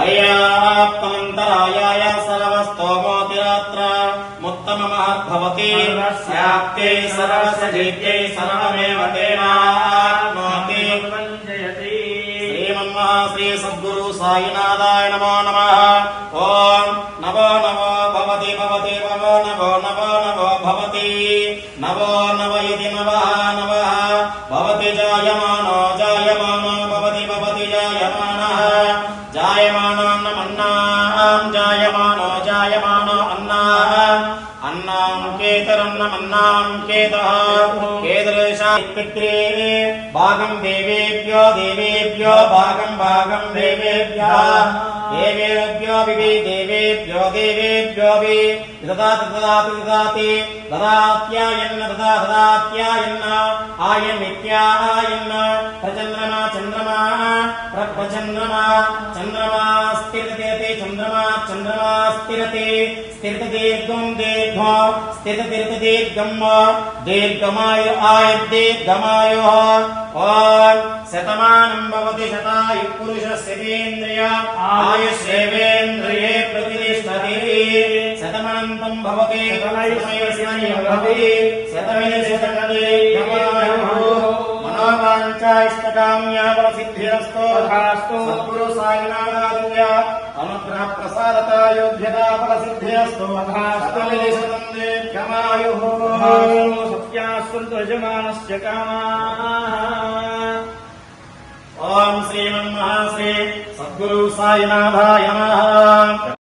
पर्याप्तमन्तरायाय सर्वस्तोमोतिरात्र मुत्तममहद्भवति स्याप्ते सर्वस्य सर्वमेव तेनाप्नोति श्री सद्गुरु साईनाथाय नमो नमः। ओम नमो नमो भवति भवति नमो नमो नमो नमो भवति नमो नव इति नवः नवः भवति जायमानो जायमानो भवति भवति जायमानः जायमानोऽन्नमन्नां जायमानो जायमानो अन्नाः अन्नां केतरन्नमन्नां केतः केतरेषापित्रे भागं देवेभ्यो देवेभ्यो भागं भागं देवेभ्यः देवेभ्यो विवि देवेभ्यो देवेभ्यो वि ददाति ददाति ददाति ददात्यायन्न ददात्यायन्न आयन्नित्यायन्न प्रचन्द्रमा चन्द्रमा प्रचन्द्रमा चन्द्रमा स्थिरते चन्द्रमा चन्द्रमा स्थिरते स्थिरदीर्घं दीर्घो स्थिरदीर्घं दीर्घमायु आयुर्दीर्घमायुः ओम शतमानं भवति शतायुः पुरुषस्येन्द्रिय आयुष्येवेन्द्रिये प्रतिष्ठति शतमनन्तं भवति मनोवाञ्छा इष्टकाम्या फलसिद्धिरस्तु सद्गुरु साईनाथाय अनुग्रह प्रसादता योग्यता फलसिद्धिरस्तु शतं दीर्घमायुः सत्यास्सन्तु यजमानस्य कामाः। ओम श्रीमन्महाश्री सद्गुरु साईनाथाय नमः।